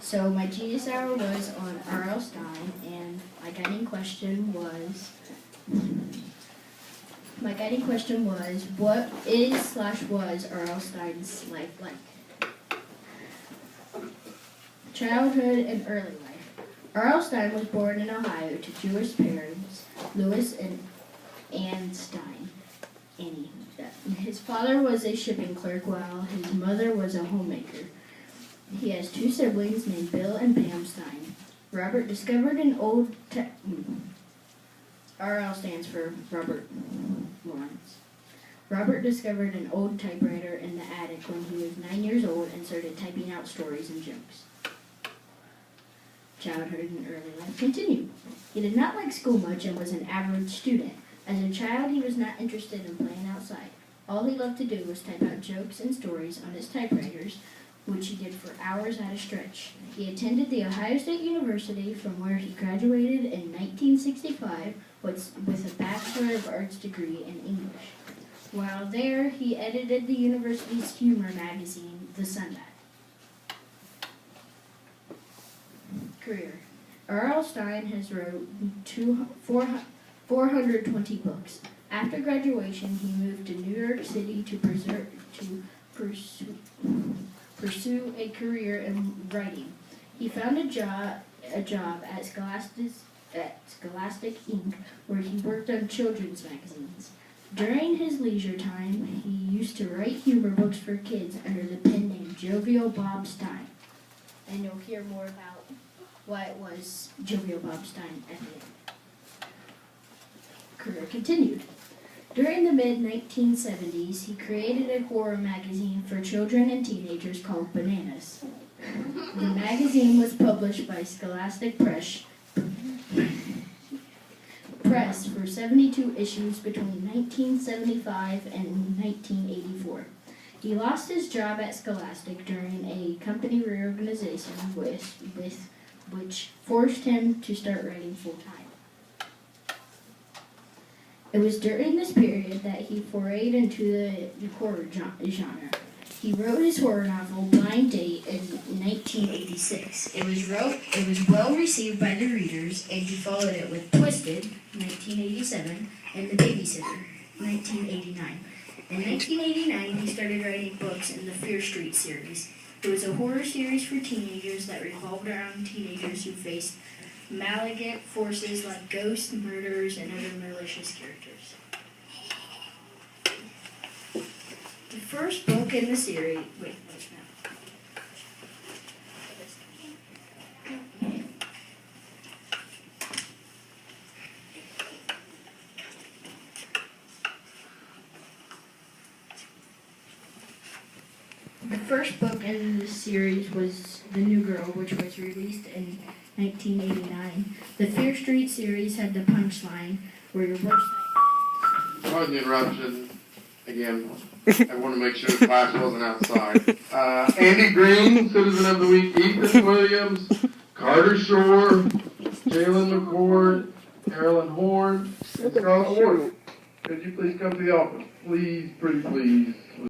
So my genius hour was on R.L.Stine, and my guiding question was, what is/was R.L.Stine's life like? Childhood and early life. R.L.Stine was born in Ohio to Jewish parents, Louis and Anne Stein. Annie. His father was a shipping clerk while his mother was a homemaker. He has two siblings named Bill and Pam Stein. Robert discovered an old RL stands for Robert Lawrence. Robert discovered an old typewriter in the attic when he was 9 years old and started typing out stories and jokes. Childhood and early life continued. He did not like school much and was an average student. As a child, he was not interested in playing outside. All he loved to do was type out jokes and stories on his typewriters, which he did for hours at a stretch. He attended the Ohio State University, from where he graduated in 1965 with a Bachelor of Arts degree in English. While there, he edited the university's humor magazine, The Sunday. Career. R.L.Stine has wrote 420 books. After graduation, he moved to New York City to pursue a career in writing. He found a job at Scholastic Inc., where he worked on children's magazines. During his leisure time, he used to write humor books for kids under the pen name Jovial Bob Stein. And you'll hear more about why it was Jovial Bob Stein at the end. Career continued. During the mid-1970s, he created a horror magazine for children and teenagers called Bananas. The magazine was published by Scholastic Press for 72 issues between 1975 and 1984. He lost his job at Scholastic during a company reorganization which forced him to start writing full-time. It was during this period that he forayed into the horror genre. He wrote his horror novel Blind Date in 1986. It was well received by the readers, and he followed it with Twisted, 1987, and The Babysitter, 1989. In 1989, he started writing books in the Fear Street series. It was a horror series for teenagers that revolved around teenagers who faced malignant forces like ghosts, murderers, and other malicious characters. The first book in the series... The first book in the series was The New Girl, which was released in 1989. The Fear Street series had the punchline, where your worst... Pardon the interruption. Again, I want to make sure the class wasn't outside. Andy Green, Citizen of the Week. Ethan Williams, Carter Shore, Jalen McCord, Carolyn Horn, and Carl Short. Could you please come to the office? Please, pretty please.